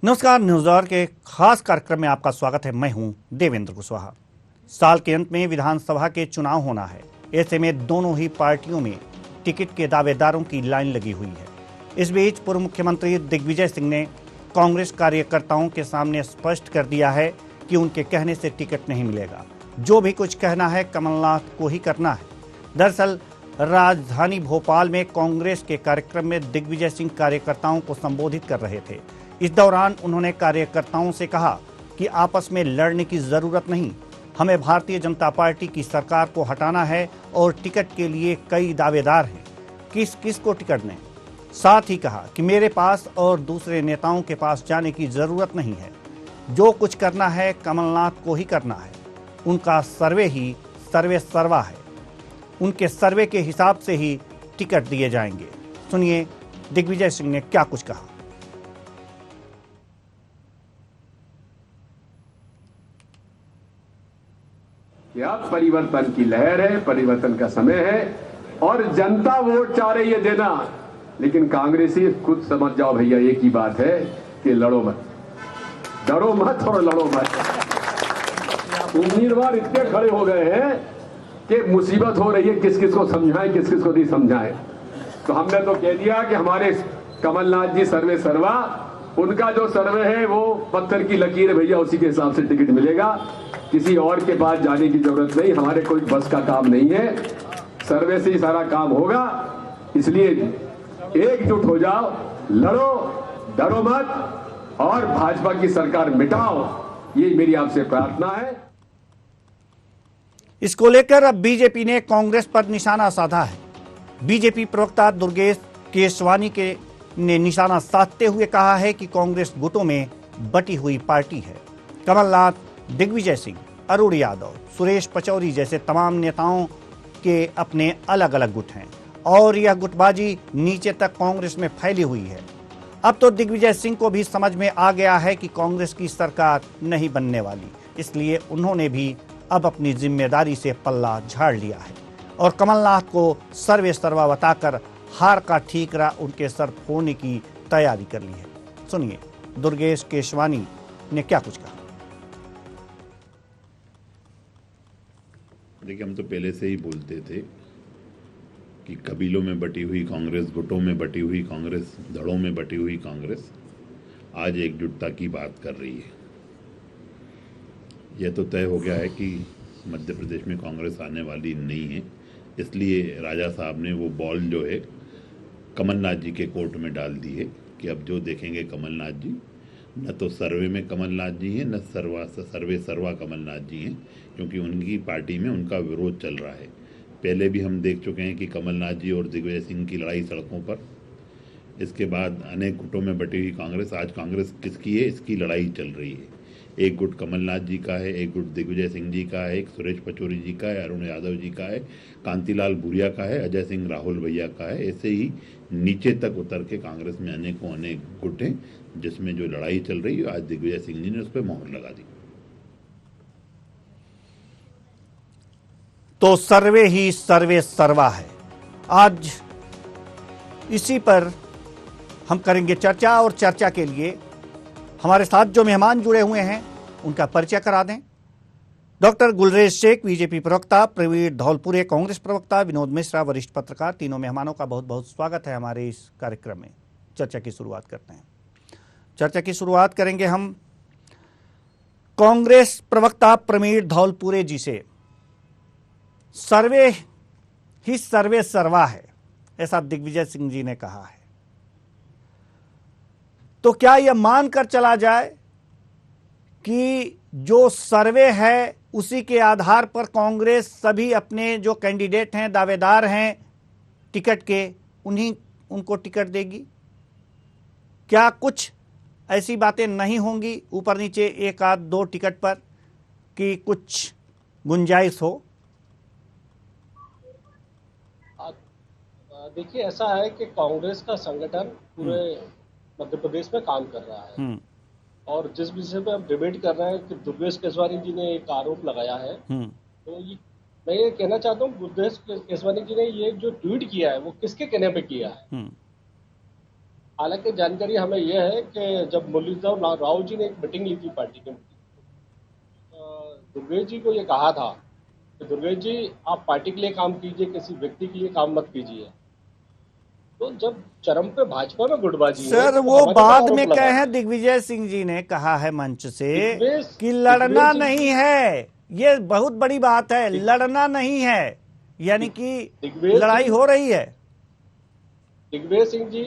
नमस्कार, news our के खास कार्यक्रम में आपका स्वागत है। मैं हूं देवेंद्र कुशवाहा। साल के अंत में विधानसभा के चुनाव होना है। ऐसे में दोनों ही पार्टियों में टिकट के दावेदारों की लाइन लगी हुई है। इस बीच पूर्व मुख्यमंत्री दिग्विजय सिंह ने कांग्रेस कार्यकर्ताओं के सामने स्पष्ट कर दिया है कि उनके कहने से टिकट नहीं मिलेगा। जो भी कुछ कहना है कमलनाथ को ही करना है। दरअसल राजधानी भोपाल में कांग्रेस के कार्यक्रम में दिग्विजय सिंह कार्यकर्ताओं को संबोधित कर रहे थे। इस दौरान उन्होंने कार्यकर्ताओं से कहा कि आपस में लड़ने की जरूरत नहीं, हमें भारतीय जनता पार्टी की सरकार को हटाना है और टिकट के लिए कई दावेदार हैं, किस किस को टिकट दें। साथ ही कहा कि मेरे पास और दूसरे नेताओं के पास जाने की जरूरत नहीं है। जो कुछ करना है कमलनाथ को ही करना है। उनका सर्वे ही सर्वे सर्वा है। उनके सर्वे के हिसाब से ही टिकट दिए जाएंगे। सुनिए दिग्विजय सिंह ने क्या कुछ कहा। अब परिवर्तन की लहर है, परिवर्तन का समय है और जनता वोट चाह रही है देना। लेकिन कांग्रेसी खुद समझ जाओ भैया, एक ही बात है कि लड़ो मत, डरो मत और लड़ो मत। उम्मीदवार इतने खड़े हो गए हैं कि मुसीबत हो रही है, किस किस को समझाएं, किस किस को नहीं समझाएं। तो हमने तो कह दिया कि हमारे कमलनाथ जी सर्वे सर्वा, उनका जो सर्वे है वो पत्थर की लकीर है भैया, उसी के हिसाब से टिकट मिलेगा। किसी और के पास जाने की जरूरत नहीं, हमारे कोई बस का काम नहीं है, सर्वे से ही सारा काम होगा। इसलिए एकजुट हो जाओ, लड़ो, डरो मत और भाजपा की सरकार मिटाओ, ये मेरी आपसे प्रार्थना है। इसको लेकर अब बीजेपी ने कांग्रेस पर निशाना साधा है। बीजेपी प्रवक्ता दुर्गेश केशवानी ने निशाना साधते हुए कहा है कि कांग्रेस गुटों में बटी हुई पार्टी है। कमलनाथ, दिग्विजय सिंह, अरुण यादव, सुरेश पचौरी जैसे तमाम नेताओं के अपने अलग अलग गुट हैं और यह गुटबाजी नीचे तक कांग्रेस में फैली हुई है। अब तो दिग्विजय सिंह को भी समझ में आ गया है कि कांग्रेस की सरकार नहीं बनने वाली, इसलिए उन्होंने भी अब अपनी जिम्मेदारी से पल्ला झाड़ लिया है और कमलनाथ को सर्वे सर्वा बताकर हार का ठीकरा उनके सर फोड़ने की तैयारी कर ली है। सुनिए दुर्गेश केशवानी ने क्या कुछ कहा। देखिए, हम तो पहले से ही बोलते थे कि कबीलों में बटी हुई कांग्रेस, गुटों में बटी हुई कांग्रेस, धड़ों में बटी हुई कांग्रेस आज एकजुटता की बात कर रही है। यह तो तय हो गया है कि मध्य प्रदेश में कांग्रेस आने वाली नहीं है। इसलिए राजा साहब ने वो बॉल जो है कमलनाथ जी के कोर्ट में डाल दी है कि अब जो देखेंगे कमलनाथ जी, न तो सर्वे में कमलनाथ जी हैं, न सर्वे सर्वा कमलनाथ जी हैं, क्योंकि उनकी पार्टी में उनका विरोध चल रहा है। पहले भी हम देख चुके हैं कि कमलनाथ जी और दिग्विजय सिंह की लड़ाई सड़कों पर। इसके बाद अनेक गुटों में बटी हुई कांग्रेस, आज कांग्रेस किसकी है इसकी लड़ाई चल रही है। एक गुट कमलनाथ जी का है, एक गुट दिग्विजय सिंह जी का है, एक सुरेश पचौरी जी का है, अरुण यादव जी का है, कांतिलाल भूरिया का है, अजय सिंह राहुल भैया का है। ऐसे ही नीचे तक उतर के कांग्रेस में अनेकों अनेक गुट हैं, जिसमें जो लड़ाई चल रही है आज दिग्विजय सिंह जी ने उस पर मोहर लगा दी। तो सर्वे ही सर्वे सर्वा है। आज इसी पर हम करेंगे चर्चा और चर्चा के लिए हमारे साथ जो मेहमान जुड़े हुए हैं उनका परिचय करा दें। डॉक्टर गुलरेज शेख बीजेपी प्रवक्ता, प्रवीण धौलपुरे कांग्रेस प्रवक्ता, विनोद मिश्रा वरिष्ठ पत्रकार। तीनों मेहमानों का बहुत बहुत स्वागत है हमारे इस कार्यक्रम में। चर्चा की शुरुआत करते हैं। चर्चा की शुरुआत करेंगे हम कांग्रेस प्रवक्ता प्रवीण धौलपुरे जी से। सर्वे ही सर्वे सर्वा है, ऐसा दिग्विजय सिंह जी ने कहा है। तो क्या यह मानकर चला जाए कि जो सर्वे है उसी के आधार पर कांग्रेस सभी अपने जो कैंडिडेट हैं, दावेदार हैं टिकट के, उनको टिकट देगी? क्या कुछ ऐसी बातें नहीं होंगी ऊपर नीचे एक आध दो टिकट पर कि कुछ गुंजाइश हो? देखिए, ऐसा है कि कांग्रेस का संगठन पूरे मध्य प्रदेश में काम कर रहा है और जिस विषय पे हम डिबेट कर रहे हैं कि दुर्गेश केशवानी जी ने एक आरोप लगाया है, तो मैं ये कहना चाहता हूँ दुर्गेश केशवानी जी ने ये जो ट्वीट किया है वो किसके कहने पे किया है? हालांकि जानकारी हमें यह है कि जब मुरलीधर राव जी ने एक मीटिंग ली थी पार्टी की, दुर्गेश जी को ये कहा था कि दुर्गेश जी आप पार्टी के लिए काम कीजिए, किसी व्यक्ति के लिए काम मत कीजिए। तो जब चरम पे भाजपा में गुटबाजी है सर तो वो हमारे पे बाद आरोप में लगा कहे रहे हैं, दिग्विजय सिंह जी ने कहा है मंच से कि लड़ना दिग्विजय सिंह नहीं जी है, ये बहुत बड़ी बात है, दिग- लड़ना नहीं है, यानी कि लड़ाई दिग्विजय हो रही है। सिंह जी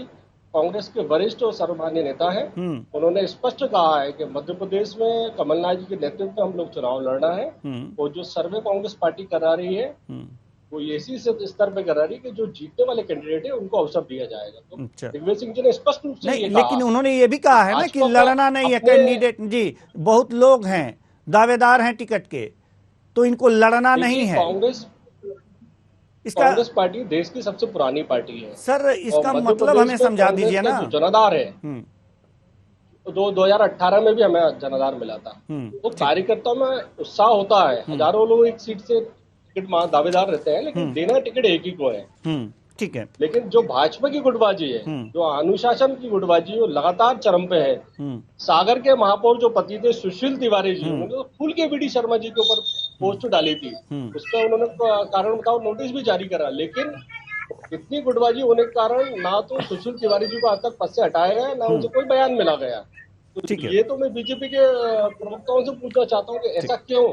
कांग्रेस के वरिष्ठ और सर्वमान्य नेता हैं। हम्म उन्होंने स्पष्ट कहा है कि मध्य प्रदेश में कमलनाथ जी के नेतृत्व में हम लोग चुनाव लड़ना है, हम्म और जो सर्वे कांग्रेस पार्टी करा रही है हम्म वो इसी से स्तर पे करा रही है कि जो जीतने वाले कैंडिडेट है उनको अवसर दिया जाएगा। तो अच्छा, दिग्विजय सिंह जी ने स्पष्ट रूप से नहीं ये कहा लेकिन उन्होंने ये भी कहा है ना कि भाजपा को लड़ना नहीं है, अपने कैंडिडेट जी बहुत लोग हैं, दावेदार हैं टिकट के, तो इनको लड़ना नहीं देखिए, है। इसका कांग्रेस पार्टी देश की सबसे पुरानी पार्टी है, सर और इसका मध्य मतलब हमें प्रदेश में समझा कांग्रेस दीजिए का ना। जो जनाधार है हम्म तो 2018 में भी हमें जनाधार मिला था। तो ठीक। कार्यकर्ताओं में उत्साह होता है, हजारों लोग एक सीट से टिकट दावेदार रहते हैं, लेकिन देना टिकट एक ही को है। ठीक है। लेकिन जो भाजपा की गुटबाजी है, जो अनुशासन की गुटबाजी है, वो लगातार चरम पे है। सागर के महापौर जो पति थे सुशील तिवारी जी, उन्होंने तो खुल के बीडी शर्मा जी के ऊपर पोस्ट डाली थी, उस पर उन्होंने कारण बताओ नोटिस भी जारी करा, लेकिन इतनी गुटबाजी होने के कारण ना तो सुशील तिवारी जी को आज तक पद से हटाया गया, ना उनसे कोई बयान मिला गया। तो ठीक है। ये तो मैं बीजेपी के प्रवक्ताओं से पूछना चाहता हूँ कि ऐसा क्यों?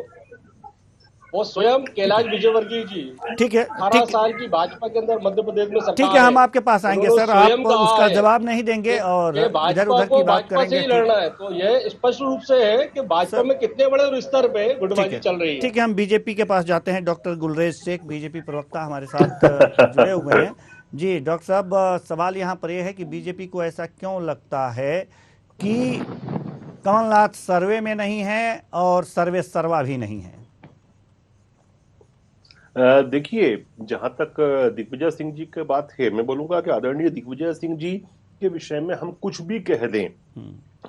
वो स्वयं कैलाश विजयवर्गीय जी, ठीक है। 18 साल की भाजपा के अंदर मध्य प्रदेश में सरकार ठीक है, हम आपके पास आएंगे उन्होंने सर, आप स्वयं कहा उसका है जवाब नहीं देंगे और कि इधर भाजपा उधर को की बात भाजपा से करेंगे। ही ठीक लड़ना है। तो यह स्पष्ट रूप से है कि भाजपा सर, में कितने बड़े स्तर पे ठीक गुटबाजी है। चल रही है। ठीक है, हम बीजेपी के पास जाते हैं। डॉक्टर गुलरेज शेख बीजेपी प्रवक्ता हमारे साथ जुड़े हुए हैं। जी डॉक्टर साहब, सवाल यहाँ पर यह है कि बीजेपी को ऐसा क्यों लगता है कि कमलनाथ सर्वे में नहीं है और सर्वे सर्वा भी नहीं है? देखिए, जहां तक दिग्विजय सिंह जी की बात है, मैं बोलूंगा कि आदरणीय दिग्विजय सिंह जी के विषय में हम कुछ भी कह दें,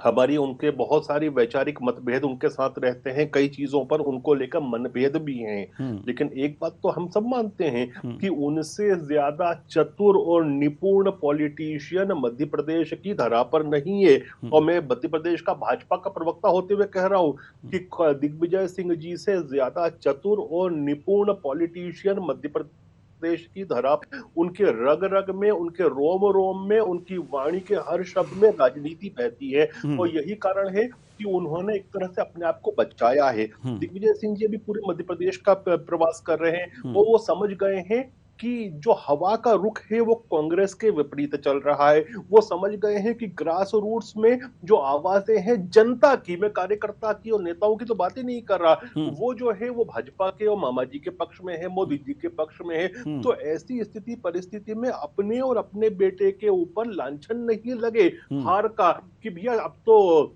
हमारी उनके बहुत सारी वैचारिक मतभेद उनके साथ रहते हैं, कई चीजों पर उनको लेकर मनभेद भी हैं, लेकिन एक बात तो हम सब मानते हैं कि उनसे ज्यादा चतुर और निपुण पॉलिटिशियन मध्य प्रदेश की धरा पर नहीं है। और मैं मध्य प्रदेश का भाजपा का प्रवक्ता होते हुए कह रहा हूं कि दिग्विजय सिंह जी से ज्यादा चतुर और निपुण पॉलिटिशियन मध्य प्रदेश की धरा, उनके रग रग में, उनके रोम रोम में, उनकी वाणी के हर शब्द में राजनीति बहती है। और यही कारण है कि उन्होंने एक तरह से अपने आप को बचाया है। दिग्विजय सिंह जी अभी पूरे मध्य प्रदेश का प्रवास कर रहे हैं और वो समझ गए हैं कि जो हवा का रुख है वो कांग्रेस के विपरीत चल रहा है। वो समझ गए हैं कि ग्रास रूट्स में जो आवाजें हैं जनता की, मैं कार्यकर्ता की और नेताओं की तो बात ही नहीं कर रहा, वो जो है वो भाजपा के और मामा जी के पक्ष में है, मोदी जी के पक्ष में है। तो ऐसी स्थिति परिस्थिति में अपने और अपने बेटे के ऊपर लांछन नहीं लगे हार का कि भैया अब तो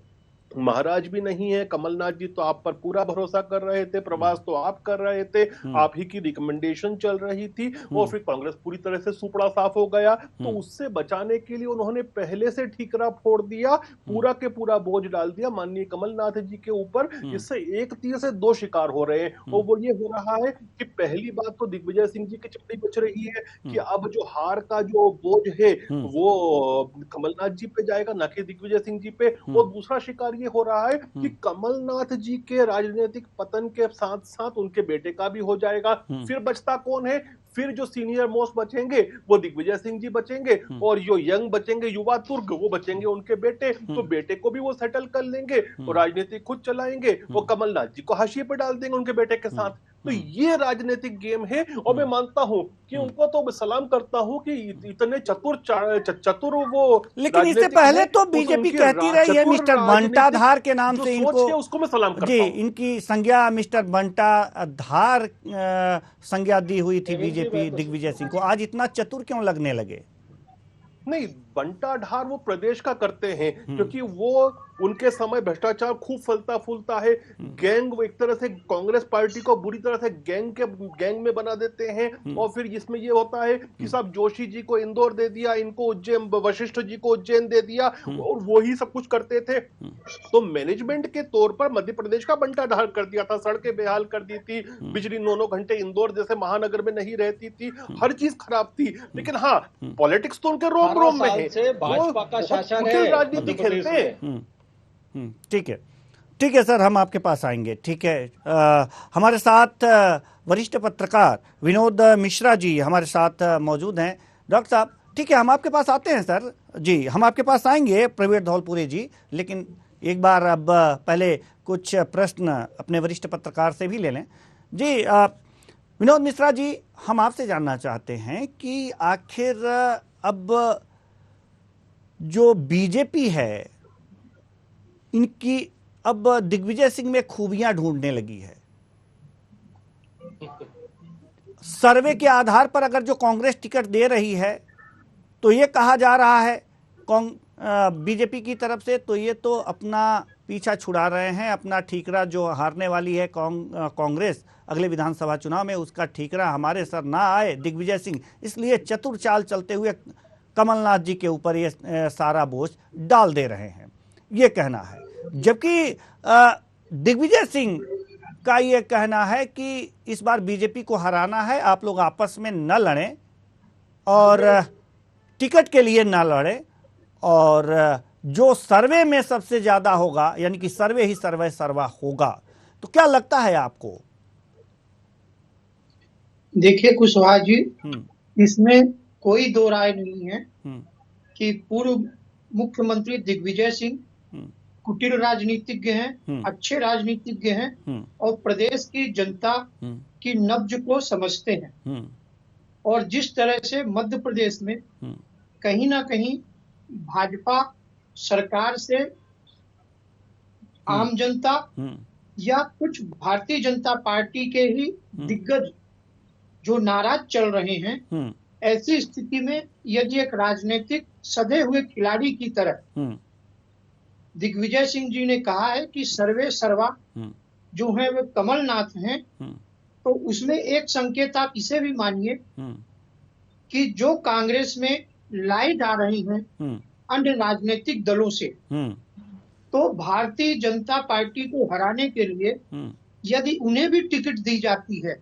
महाराज भी नहीं है, कमलनाथ जी तो आप पर पूरा भरोसा कर रहे थे, प्रवास तो आप कर रहे थे, आप ही की रिकमेंडेशन चल रही थी, और फिर कांग्रेस पूरी तरह से सुपड़ा साफ हो गया। तो उससे बचाने के लिए उन्होंने पहले से ठीकरा फोड़ दिया, पूरा के पूरा बोझ डाल दिया माननीय कमलनाथ जी के ऊपर। इससे एक तीर से दो शिकार हो रहे हैं। और वो ये हो रहा है कि पहली बात तो दिग्विजय सिंह जी की चपड़ी बच रही है कि अब जो हार का जो बोझ है वो कमलनाथ जी पे जाएगा, ना कि दिग्विजय सिंह जी पे। और दूसरा शिकार ये हो रहा है कि कमलनाथ जी के राजनीतिक पतन के साथ साथ उनके बेटे का भी हो जाएगा। फिर बचता कौन है? फिर जो सीनियर मोस्ट बचेंगे वो दिग्विजय सिंह जी बचेंगे, और जो यंग बचेंगे युवा तुर्क वो बचेंगे उनके बेटे। तो बेटे को भी वो सेटल कर लेंगे और राजनीति खुद चलाएंगे, वो कमलनाथ जी को हाशिए पे डाल देंगे उनके बेटे के साथ। तो ये राजनीतिक गेम है। और मैं मानता हूं कि उनको तो सलाम करता हूं कि इतने चतुर वो, लेकिन इससे पहले तो बीजेपी कहती रही है मिस्टर बंटाधार के नाम से इनको, उसको मैं सलाम करता जी हूं। इनकी संज्ञा मिस्टर बंटाधार संज्ञा दी हुई थी बीजेपी दिग्विजय सिंह को, आज इतना चतुर क्यों लगने लगे? नहीं, बंटाधार वो प्रदेश का करते हैं क्योंकि वो उनके समय भ्रष्टाचार खूब फलता फूलता है। गैंग वो एक तरह से कांग्रेस पार्टी को बुरी तरह से गैंग में बना देते हैं। और फिर इसमें ये होता है कि साहब जोशी जी को इंदौर दे दिया, इनको उज्जैन, वशिष्ठ जी को उज्जैन दे दिया, और वो ही सब कुछ करते थे। तो मैनेजमेंट के तौर पर मध्य प्रदेश का बंटाधार कर दिया था, सड़कें बेहाल कर दी थी, बिजली 9-9 घंटे इंदौर जैसे महानगर में नहीं रहती थी, हर चीज खराब थी। लेकिन हाँ, पॉलिटिक्स तो उनके रोम रोम में है। से भाजपा का शासन है राजनीति मध्य प्रदेश खेलते हैं। में। ठीक है सर, हम आपके पास आएंगे। ठीक है, हमारे साथ वरिष्ठ पत्रकार विनोद मिश्रा जी हमारे साथ मौजूद हैं। डॉक्टर साहब, ठीक है, हम आपके पास आते हैं सर जी, हम आपके पास आएंगे प्रवीण धौलपुरे जी, लेकिन एक बार अब पहले कुछ प्रश्न अपने वरिष्ठ पत्रकार से भी ले लें जी। विनोद मिश्रा जी, हम आपसे जानना चाहते हैं कि आखिर अब जो बीजेपी है इनकी अब दिग्विजय सिंह में खूबियां ढूंढने लगी है। सर्वे के आधार पर अगर जो कांग्रेस टिकट दे रही है तो ये कहा जा रहा है बीजेपी की तरफ से, तो ये तो अपना पीछा छुड़ा रहे हैं, अपना ठीकरा जो हारने वाली है कांग्रेस अगले विधानसभा चुनाव में, उसका ठीकरा हमारे सर ना आए दिग्विजय सिंह, इसलिए चतुर चाल चलते हुए कमलनाथ जी के ऊपर ये सारा बोझ डाल दे रहे हैं, ये कहना है। जबकि दिग्विजय सिंह का ये कहना है कि इस बार बीजेपी को हराना है, आप लोग आपस में न लड़ें और टिकट के लिए न लड़ें, और जो सर्वे में सबसे ज्यादा होगा, यानी कि सर्वे ही सर्वा होगा। तो क्या लगता है आपको? देखिए कुशवाहा जी, इसमें कोई दो राय नहीं है कि पूर्व मुख्यमंत्री दिग्विजय सिंह कुटिल राजनीतिज्ञ हैं, अच्छे राजनीतिज्ञ हैं और प्रदेश की जनता की नब्ज को समझते हैं। और जिस तरह से मध्य प्रदेश में कहीं ना कहीं भाजपा सरकार से आम जनता या कुछ भारतीय जनता पार्टी के ही दिग्गज जो नाराज चल रहे हैं, ऐसी स्थिति में यदि एक राजनीतिक सधे हुए खिलाड़ी की तरह दिग्विजय सिंह जी ने कहा है कि सर्वे सर्वा जो है वे कमलनाथ हैं, तो उसमें एक संकेत आप इसे भी मानिए कि जो कांग्रेस में लाई जा रही हैं अन्य राजनीतिक दलों से, तो भारतीय जनता पार्टी को हराने के लिए यदि उन्हें भी टिकट दी जाती है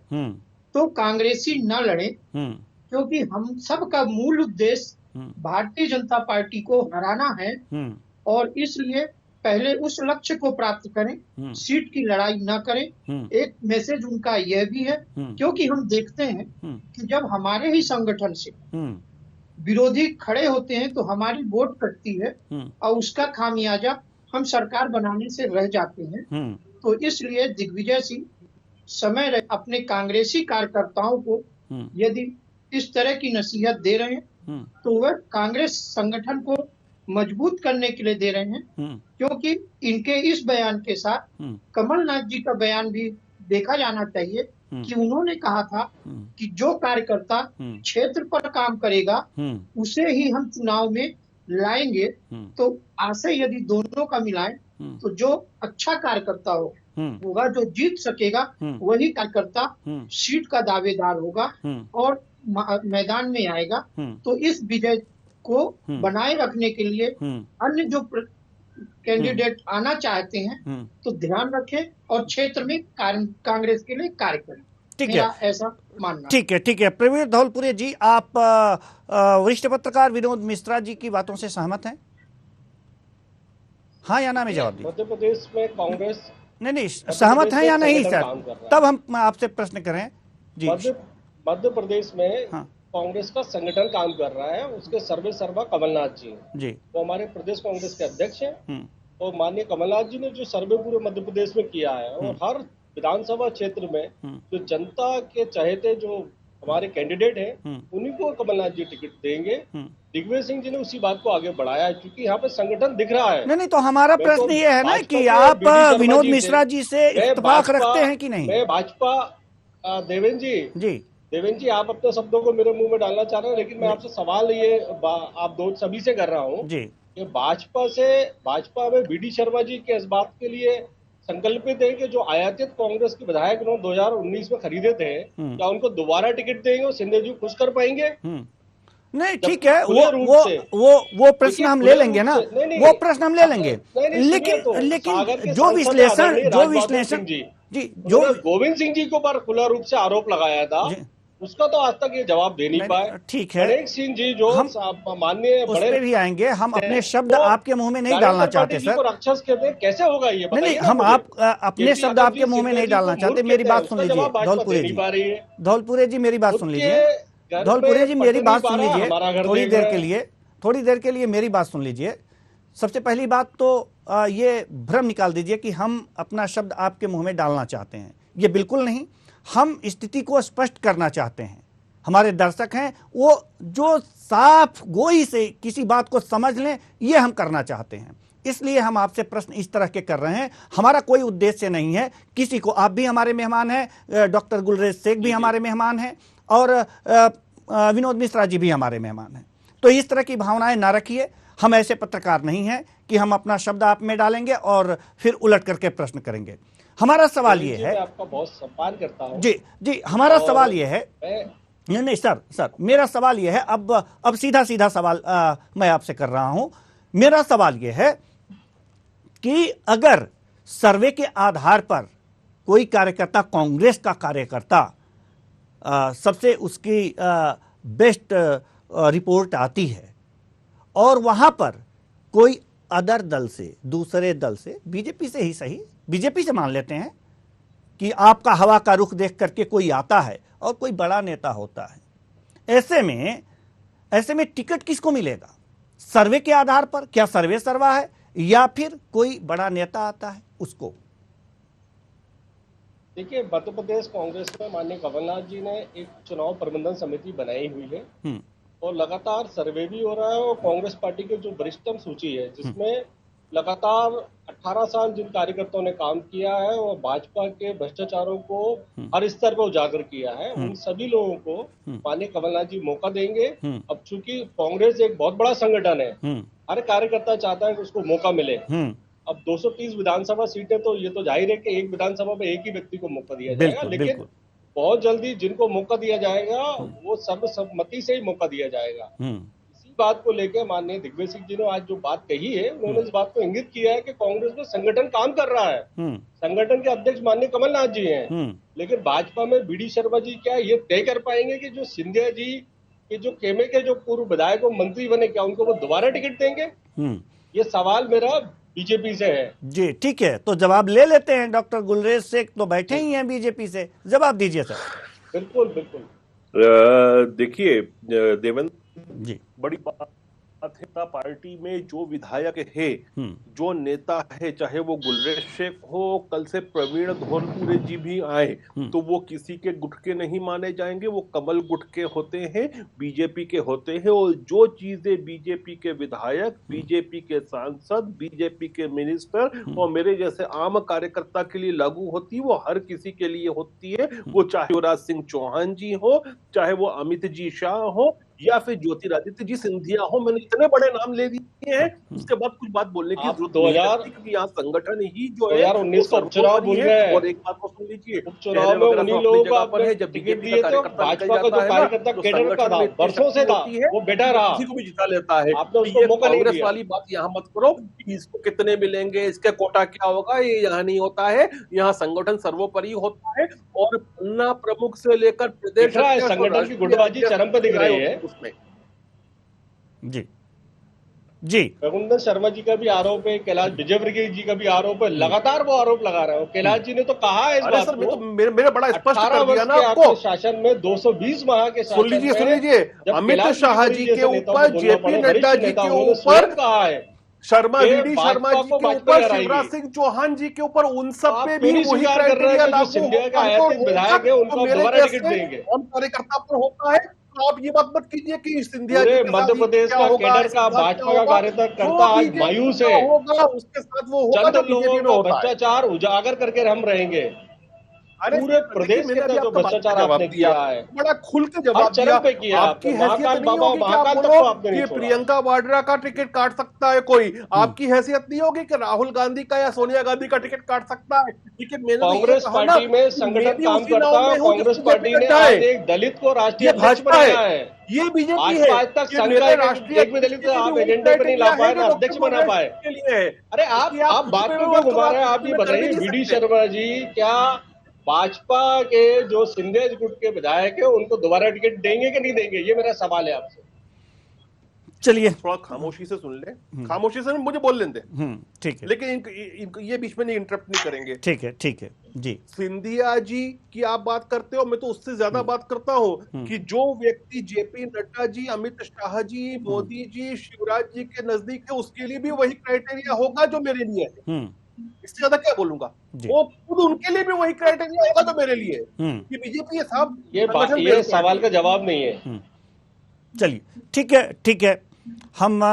तो कांग्रेसी न लड़े, क्योंकि हम सब का मूल उद्देश्य भारतीय जनता पार्टी को हराना है और इसलिए पहले उस लक्ष्य को प्राप्त करें, सीट की लड़ाई न करें। एक मैसेज उनका यह भी है, क्योंकि हम देखते हैं कि जब हमारे ही संगठन से विरोधी खड़े होते हैं तो हमारी वोट कटती है और उसका खामियाजा हम सरकार बनाने से रह जाते हैं। तो इसलिए दिग्विजय सिंह समय अपने कांग्रेसी कार्यकर्ताओं को यदि इस तरह की नसीहत दे रहे हैं तो वह कांग्रेस संगठन को मजबूत करने के लिए दे रहे हैं, क्योंकि इनके इस बयान के साथ कमलनाथ जी का बयान भी देखा जाना चाहिए कि उन्होंने कहा था कि जो कार्यकर्ता क्षेत्र पर काम करेगा उसे ही हम चुनाव में लाएंगे। तो आशय यदि दोनों का मिलाएं तो जो अच्छा कार्यकर्ता होगा, जो जीत सकेगा, वही कार्यकर्ता सीट का दावेदार होगा और मैदान में आएगा। तो इस विजय को बनाए रखने के लिए अन्य जो कैंडिडेट आना चाहते हैं तो ध्यान रखें और क्षेत्र में कांग्रेस के लिए कार्य करें। ठीक है, ऐसा मानना। ठीक है। प्रवीण धौलपुरे जी, आप वरिष्ठ पत्रकार विनोद मिश्रा जी की बातों से सहमत हैं? हाँ या ना में जवाब दीजिए। मध्य प्रदेश में कांग्रेस नहीं सहमत हैं या नहीं सर, तब हम आपसे प्रश्न करें जी। मध्य प्रदेश में कांग्रेस का संगठन काम कर रहा है, उसके सर्वे सर्वा कमलनाथ जी वो हमारे प्रदेश कांग्रेस के अध्यक्ष हैं और माननीय कमलनाथ जी ने जो सर्वे पूरे मध्य प्रदेश में किया है और हर विधानसभा क्षेत्र में जो जनता के चहेते जो हमारे कैंडिडेट हैं उन्हीं को कमलनाथ जी टिकट देंगे। दिग्विजय सिंह जी ने उसी बात को आगे बढ़ाया है, क्योंकि यहाँ पे संगठन दिख रहा है। नहीं, तो हमारा प्रश्न ये है ना कि आप विनोद मिश्रा जी से इत्तेफाक रखते हैं कि नहीं? मैं भाजपा देवेंद्र जी आप अपने शब्दों को मेरे मुंह में डालना चाह रहे हैं, लेकिन मैं आपसे सवाल ये आप दो सभी से कर रहा हूँ कि भाजपा में बीडी शर्मा जी के इस बात के लिए संकल्पित है कि जो आयातित कांग्रेस के विधायक 2019 में खरीदे थे, क्या उनको दोबारा टिकट देंगे और सिंधे जी खुश कर पाएंगे? नहीं, ठीक है, वो प्रश्न हम ले लेंगे ना, वो प्रश्न हम ले लेंगे, लेकिन जो विश्लेषण जी, जो गोविंद सिंह जी को पर खुला रूप से आरोप लगाया था उसका तो आज तक ये जवाब दे नहीं पाए। ठीक है, गणेश सिंह जी जो हम माननीय उस बड़े पे भी आएंगे। हम अपने शब्द तो आपके मुंह में नहीं डालना चाहते सर। राक्षस कहते हैं, कैसे होगा ये नहीं, बताइए ना हम मुझे। आप अपने शब्द आपके मुंह में नहीं डालना चाहते। मेरी बात सुन लीजिए धौलपुरे जी, धौलपुरे जी मेरी बात सुन लीजिए, धौलपुरे जी मेरी बात सुन लीजिए थोड़ी देर के लिए मेरी बात सुन लीजिए। सबसे पहली बात तो ये भ्रम निकाल दीजिए कि हम अपना शब्द आपके मुंह में डालना चाहते हैं, ये बिल्कुल नहीं। हम स्थिति को स्पष्ट करना चाहते हैं। हमारे दर्शक हैं वो जो साफ गोई से किसी बात को समझ लें, ये हम करना चाहते हैं। इसलिए हम आपसे प्रश्न इस तरह के कर रहे हैं। हमारा कोई उद्देश्य नहीं है किसी को, आप भी हमारे मेहमान हैं, डॉक्टर गुलरेज शेख भी हमारे मेहमान हैं, और विनोद मिश्रा जी भी हमारे मेहमान हैं। तो इस तरह की भावनाएं ना रखिए। हम ऐसे पत्रकार नहीं हैं कि हम अपना शब्द आप में डालेंगे और फिर उलट करके प्रश्न करेंगे। हमारा सवाल ये है, आपका बहुत सम्मान करता हूं। जी हमारा सवाल ये है, नहीं सर मेरा सवाल ये है, अब सीधा सवाल मैं आपसे कर रहा हूं। मेरा सवाल ये है कि अगर सर्वे के आधार पर कोई कार्यकर्ता, कांग्रेस का कार्यकर्ता, सबसे उसकी बेस्ट रिपोर्ट आती है और वहां पर कोई अदर दल से, दूसरे दल से, बीजेपी से ही सही, बीजेपी से मान लेते हैं कि आपका हवा का रुख देख करके कोई आता है और कोई बड़ा नेता होता है, ऐसे में टिकट किसको मिलेगा? सर्वे के आधार पर? क्या सर्वे सर्वा है, या फिर कोई बड़ा नेता आता है उसको? देखिए, मध्य प्रदेश कांग्रेस में माननीय कमलनाथ जी ने एक चुनाव प्रबंधन समिति बनाई हुई है और लगातार सर्वे भी हो रहा है। और कांग्रेस पार्टी की जो वरिष्ठतम सूची है, जिसमें लगातार 18 साल जिन कार्यकर्ताओं ने काम किया है और भाजपा के भ्रष्टाचारों को हर स्तर पर उजागर किया है, उन सभी लोगों को माननीय कमलनाथ जी मौका देंगे। अब चूंकि कांग्रेस एक बहुत बड़ा संगठन है, हर कार्यकर्ता चाहता है कि उसको मौका मिले। अब 230 विधानसभा सीटें, तो ये तो जाहिर है कि एक विधानसभा में एक ही व्यक्ति को मौका दिया जाएगा, लेकिन बहुत जल्दी जिनको मौका दिया जाएगा वो सर्वसम्मति से ही मौका दिया जाएगा। इसी बात को लेकर माननीय दिग्विजय सिंह जी ने आज जो बात कही है, उन्होंने इस बात को इंगित किया है कि कांग्रेस में संगठन काम कर रहा है। संगठन के अध्यक्ष माननीय कमलनाथ जी हैं, लेकिन भाजपा में बीडी शर्मा जी क्या ये तय कर पाएंगे कि जो सिंधिया जी के जो खेमे के जो पूर्व विधायक और मंत्री बने, क्या उनको वो दोबारा टिकट देंगे? ये सवाल मेरा बीजेपी से है। जी ठीक है, तो जवाब ले लेते हैं। डॉक्टर गुलरेज शेख तो बैठे ही हैं बीजेपी से, जवाब दीजिए सर। बिल्कुल। देखिए देवेंद्र जी, बड़ी बात है, पार्टी में जो विधायक है, जो नेता है, चाहे वो गुलरेज शेख हो, कल से प्रवीण धौलपुरे जी भी आए, तो वो किसी के गुटके नहीं माने जाएंगे। वो कमल गुटके होते हैं, बीजेपी के होते हैं। और जो चीजें बीजेपी के विधायक, बीजेपी के सांसद, बीजेपी के मिनिस्टर और मेरे जैसे आम कार्यकर्ता के लिए लागू होती है, वो हर किसी के लिए होती है। वो चाहे शिवराज सिंह चौहान जी हो, चाहे वो अमित जी शाह हो, या फिर ज्योतिरादित्य जी सिंधिया हो। मैंने इतने बड़े नाम ले दिए हैं, उसके बाद कुछ बात बोलने की जरूरत नहीं है, क्योंकि यहाँ संगठन ही जो है 2019 का उपचुनाव भूल गए। और एक बात को सुन लीजिए, उपचुनाव में उन्हीं लोगों को आपने टिकट दिए थे, भाजपा का जो कार्यकर्ता केडर का था, वर्षों से था, वो बेटा रहा, किसी को भी जिता लेता है। आपने उसको मौका नहीं दिया। वाली बात यहाँ मत करो कि इसको कितने मिलेंगे, इसका कोटा क्या होगा, ये यहाँ नहीं होता है। यहाँ संगठन सर्वोपरि होता है और पन्ना प्रमुख से लेकर प्रदेश संगठन की गुटबाजी चरम पर दिख रही है उसमें। जी रघुनंदन शर्मा जी का भी आरोप है, कैलाश विजयवर्गीय जी का भी आरोप है, लगातार वो आरोप लगा रहे हो। कैलाश जी ने तो कहा है इस बात को, तो मेरे बड़ा स्पष्ट कर दिया ना आपको। शासन में 220 माह के शासन सुन लीजिए अमित शाह जी के ऊपर, जेपी नड्डा जी के ऊपर कहा है, शर्मा वीडी शर्मा जी के ऊपर, शिवराज सिंह चौहान जी के ऊपर, उन सब पे भी वही क्राइटेरिया लागू होगा। विधायक है उनको दोबारा टिकट देंगे। हम कार्यकर्ता पर होता है, तो आप ये बात मत कीजिए कि सिंधिया मध्य प्रदेश का केडर का भाजपा का कार्यकर्ता आज मायूस है, होगा उसके साथ वो होगा, चंद लोगों का भ्रष्टाचार उजागर करके हम रहेंगे। पूरे प्रदेश के अंदर जो भ्रष्टाचार आपने किया है, बड़ा खुल के जवाब दिया। आपकी हैसियत नहीं होगी कि आप बोलो कि प्रियंका वाड्रा का टिकट काट सकता है कोई, आपकी हैसियत नहीं होगी कि राहुल गांधी का या सोनिया गांधी का टिकट काट सकता है। लेकिन मैंने कांग्रेस पार्टी में संगठन काम करता है, कांग्रेस पार्टी ने आज एक दलित को राष्ट्रीय अध्यक्ष बनाया है। ये बीजेपी है। आज तक राष्ट्रीय दलित आप एजेंडे पर नहीं ला पाए, ना अध्यक्ष बना पाए। अरे आप बात को क्यों घुमा रहे हैं? आप ये बताइए बीडी शर्मा जी, क्या भाजपा के जो सिंधिया गुट के विधायक है उनको दोबारा टिकट देंगे कि नहीं देंगे, ये मेरा सवाल है आपसे। चलिए थोड़ा खामोशी से सुन ले, खामोशी से मुझे बोल लेते, ठीक है, लेकिन ये बीच में नहीं इंटरप्ट नहीं करेंगे। ठीक है, ठीक है जी। सिंधिया जी की आप बात करते हो, मैं तो उससे ज्यादा बात करता हूं कि जो व्यक्ति जेपी नड्डा जी, अमित शाह जी, मोदी जी, शिवराज जी के नजदीक है, उसके लिए भी वही क्राइटेरिया होगा जो मेरे लिए है। इससे ज्यादा क्या बोलूंगा, वो खुद उनके लिए भी वही क्राइटेरिया होगा जो मेरे लिए है कि बीजेपी ये साहब ये सवाल का जवाब नहीं है। चलिए ठीक है, ठीक है, हम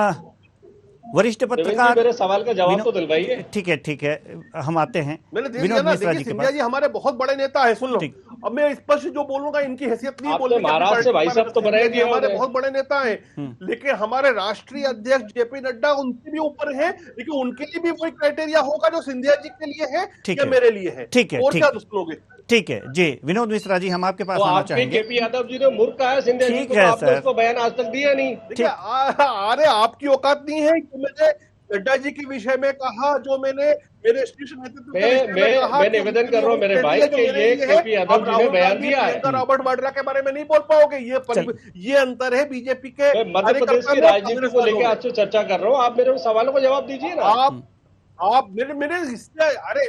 वरिष्ठ पत्रकार, मेरे सवाल का जवाब तो दिलवाइए। ठीक है, ठीक है, हम आते हैं विनोद मिश्रा जी के पास। जी हमारे बहुत बड़े नेता है, सुन लो, अब मैं स्पष्ट जो बोलूंगा इनकी हैसियत नहीं बोलूंगा, महाराष्ट्र से भाई साहब तो बनाए दिए, हमारे बहुत बड़े नेता हैं, लेकिन हमारे राष्ट्रीय अध्यक्ष जेपी नड्डा उनसे भी ऊपर हैं, लेकिन उनके लिए भी वही क्राइटेरिया होगा जो सिंधिया जी के लिए है या मेरे लिए है। ठीक है, और क्या सुनोगे? ठीक है जी। विनोद मिश्रा जी, हम आपके पास आना चाहेंगे। केपी यादव जी ने मूर्ख कहा है सिंधिया जी को, आपने उसको बयान आज तक दिया नहीं। अरे आपकी औकात नहीं है कि मैंने नड्डा जी के विषय में कहा जो मैंने मेरे शीर्ष नेतृत्व मैं निवेदन कर रहा हूँ मेरे भाई के ये केपी यादव जी ने बयान दिया है। रॉबर्ट वाड्रा के बारे में नहीं बोल पाओगे, ये अंतर है बीजेपी के। मध्य प्रदेश की राजनीति को लेकर आज चर्चा कर रहा हूँ, आप मेरे सवालों को जवाब दीजिए ना। आप मेरे अरे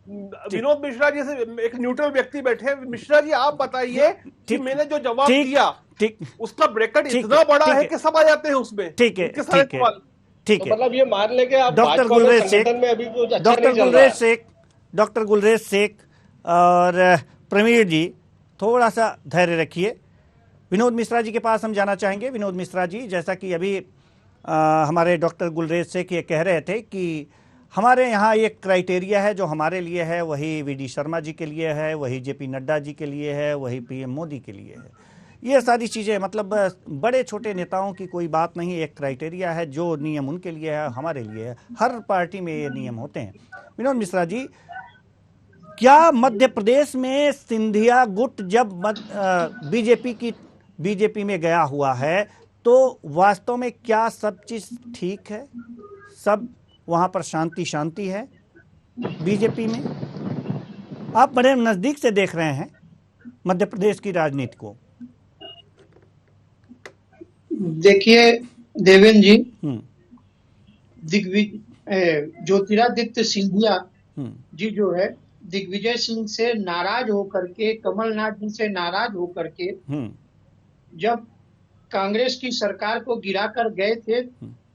विनोद मिश्रा जी से एक न्यूट्रल व्यक्ति बैठे, मिश्रा जी आप बताइए कि मैंने जो जवाब दिया उसका ब्रैकेट इतना बड़ा है कि सब आ जाते हैं उसमें। ठीक है, ठीक है, ठीक है, मतलब ये मान लेके आप डॉक्टर गुलरेज शेख, डॉक्टर गुलरेज शेख और प्रवीण जी, थोड़ा सा धैर्य रखिए। विनोद मिश्रा जी के पास हम जाना चाहेंगे। विनोद मिश्रा जी, जैसा कि अभी हमारे डॉक्टर गुलरेज शेख ये कह रहे थे कि हमारे यहाँ एक क्राइटेरिया है जो हमारे लिए है, वही वीडी शर्मा जी के लिए है, वही जेपी नड्डा जी के लिए है, वही पीएम मोदी के लिए है। ये सारी चीज़ें, मतलब बड़े छोटे नेताओं की कोई बात नहीं, एक क्राइटेरिया है, जो नियम उनके लिए है, हमारे लिए है। हर पार्टी में ये नियम होते हैं। विनोद मिश्रा जी, क्या मध्य प्रदेश में सिंधिया गुट जब बीजेपी में गया हुआ है तो वास्तव में क्या सब चीज़ ठीक है? सब वहाँ पर शांति है बीजेपी में? आप बड़े नज़दीक से देख रहे हैं मध्य प्रदेश की राजनीति को। देखिए देवेंद्र जी, ज्योतिरादित्य सिंधिया जी जो है दिग्विजय सिंह से नाराज होकर के, कमलनाथ जी से नाराज होकर के जब कांग्रेस की सरकार को गिराकर गए थे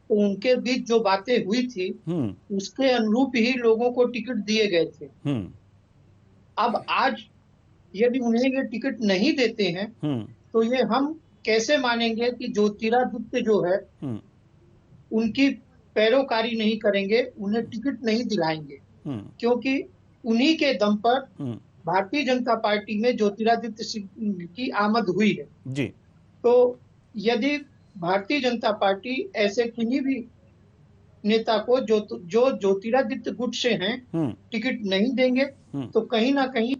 तो उनके बीच जो बातें हुई थी उसके अनुरूप ही लोगों को टिकट दिए गए थे। अब आज यदि उन्हें ये टिकट नहीं देते हैं तो ये हम कैसे मानेंगे कि ज्योतिरादित्य जो है उनकी पैरोकारी नहीं करेंगे, उन्हें टिकट नहीं दिलाएंगे, क्योंकि उन्हीं के दम पर भारतीय जनता पार्टी में ज्योतिरादित्य सिंह की आमद हुई है जी। तो यदि भारतीय जनता पार्टी ऐसे किन्हीं भी नेता को जो ज्योतिरादित्य गुट से हैं टिकट नहीं देंगे तो कहीं ना कहीं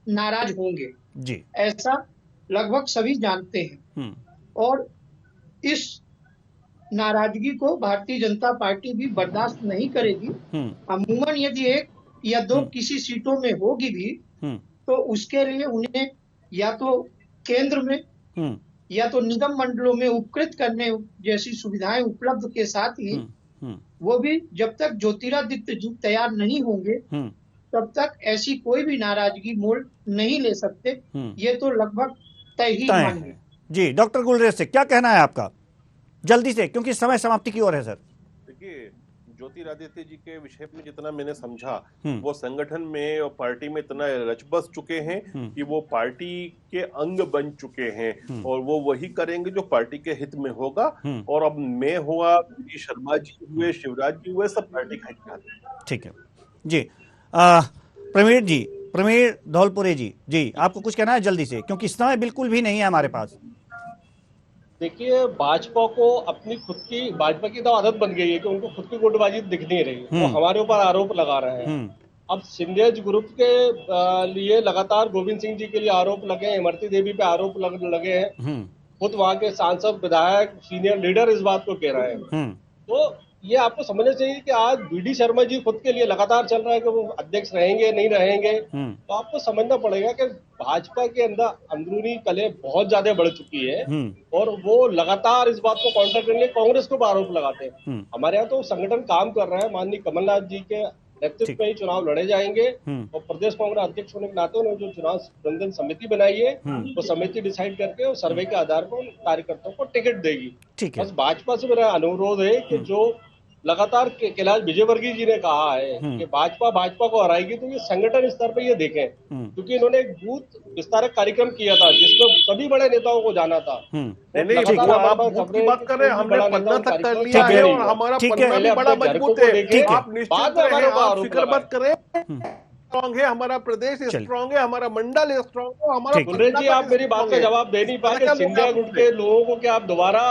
नाराज होंगे जी, ऐसा लगभग सभी जानते हैं। और इस नाराजगी को भारतीय जनता पार्टी भी बर्दाश्त नहीं करेगी। अमूमन यदि एक या दो किसी सीटों में होगी भी तो उसके लिए उन्हें या तो केंद्र में या तो निगम मंडलों में उपकृत करने जैसी सुविधाएं उपलब्ध के साथ ही वो भी जब तक ज्योतिरादित्य जी तैयार नहीं होंगे तब तक ऐसी कोई भी नाराजगी मोड़ नहीं ले सकते। ये तो लगभग तय ही है जी। डॉक्टर गुलरेज से क्या कहना है आपका, जल्दी से, क्योंकि समय समाप्ति की ओर है सर। देखिए, ज्योतिरादित्य जी के विषय में जितना मैंने समझा वो संगठन में और पार्टी में इतना रच बस चुके हैं कि वो पार्टी के अंग बन चुके हैं और वो वही करेंगे जो पार्टी के हित में होगा। और अब मैं हुआ, शर्मा जी हुए, शिवराज जी हुए, सब पार्टी का हित है। ठीक है जी। प्रवीण धौलपुरे जी, आपको कुछ कहना है जल्दी से, क्योंकि समय बिल्कुल भी नहीं है हमारे पास। देखिए, भाजपा को अपनी खुद की, भाजपा की तो आदत बन गई है कि उनको खुद की गुटबाजी दिख नहीं रही, वो हमारे ऊपर आरोप लगा रहे हैं। अब सिंधिया ग्रुप के लिए लगातार गोविंद सिंह जी के लिए आरोप लगे, इमरती देवी पे आरोप लगे हैं, खुद वहाँ के सांसद, विधायक, सीनियर लीडर इस बात को कह रहे हैं। तो ये आपको समझना चाहिए कि आज बीडी शर्मा जी खुद के लिए लगातार चल रहा है कि वो अध्यक्ष रहेंगे नहीं रहेंगे। तो आपको समझना पड़ेगा कि भाजपा के अंदर अंदरूनी कलह बहुत ज्यादा बढ़ चुकी है और वो लगातार इस बात को काउंटर करने के लिए कांग्रेस को आरोप लगाते हैं। हमारे यहाँ तो संगठन काम कर रहा है, माननीय कमलनाथ जी के नेतृत्व में ही चुनाव लड़े जाएंगे और प्रदेश कांग्रेस अध्यक्ष होने के नाते उन्होंने जो चुनाव प्रबंधन समिति बनाई है वो समिति डिसाइड करके और सर्वे के आधार पर कार्यकर्ताओं को टिकट देगी। बस भाजपा से मेरा अनुरोध है कि जो लगातार कैलाश विजयवर्गीय जी ने कहा है कि भाजपा को हराएगी, तो ये संगठन स्तर पर ये देखें, क्योंकि इन्होंने एक बूथ विस्तारक कार्यक्रम किया था जिसमें सभी बड़े नेताओं को जाना था। नहीं, आप बूथ की बात कर रहे हैं, हमने 15 तक कर लिया है और हमारा 15 भी बड़ा मजबूत है। आप निश्चित रहें, आप फिक्र मत करें, स्ट्रॉन्ग है हमारा प्रदेश, स्ट्रॉन्ग है हमारा मंडल, स्ट्रॉन्ग है हमारा। सुरेश जी, आप मेरी बात का जवाब दे नहीं पाए, सिंधिया गुट के लोगों को क्या आप दोबारा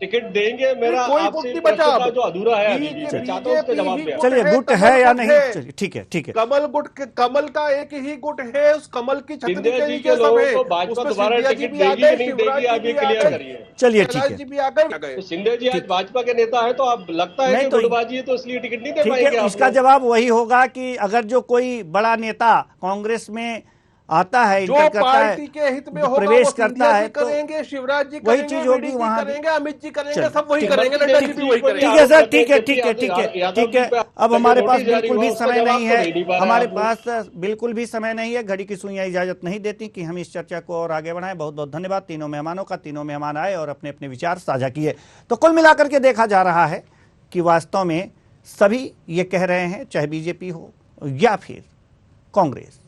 टिकट देंगे? मेरा आपसे जो अधूरा है अभी भी चाहता हूं उसका जवाब दें। चलिए, गुट है या नहीं? ठीक है। कमल गुट के, कमल का एक ही गुट है, उस कमल की छतरी के नीचे सब है। भाजपा दोबारा टिकट देगी नहीं देगी, आप ये क्लियर करिए। चलिए, ठीक है। तो सिंधिया जी आज भाजपा के नेता है, तो आप लगता है कि गुटबाजी है तो इसलिए टिकट नहीं दे पाएंगे। इसका जवाब वही होगा कि अगर जो कोई बड़ा नेता कांग्रेस में आता है, जो पार्टी के हित में होगा, प्रवेश करता है, तो करेंगे, शिवराज जी वही चीज होगी, वहां करेंगे, अमित जी करेंगे, सब वही करेंगे, नड्डा जी भी वही करेंगे। ठीक है सर, ठीक है। अब हमारे पास बिल्कुल भी समय नहीं है, हमारे पास बिल्कुल भी समय नहीं है, घड़ी की सुइयां इजाजत नहीं देती कि हम इस चर्चा को और आगे बढ़ाएं। बहुत बहुत धन्यवाद तीनों मेहमानों का। तीनों मेहमान आए और अपने अपने विचार साझा किए। तो कुल मिलाकर के देखा जा रहा है कि वास्तव में सभी ये कह रहे हैं, चाहे बीजेपी हो या फिर कांग्रेस,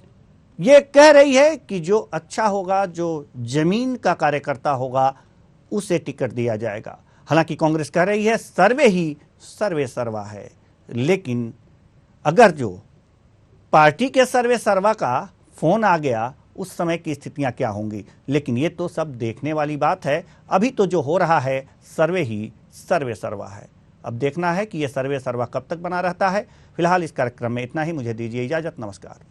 ये कह रही है कि जो अच्छा होगा, जो जमीन का कार्यकर्ता होगा, उसे टिकट दिया जाएगा। हालांकि कांग्रेस कह रही है सर्वे ही सर्वे सर्वा है, लेकिन अगर जो पार्टी के सर्वे सर्वा का फोन आ गया, उस समय की स्थितियां क्या होंगी? लेकिन ये तो सब देखने वाली बात है। अभी तो जो हो रहा है सर्वे ही सर्वे सर्वा है। अब देखना है कि यह सर्वे सर्वा कब तक बना रहता है। फिलहाल इस कार्यक्रम में इतना ही। मुझे दीजिए इजाजत। नमस्कार।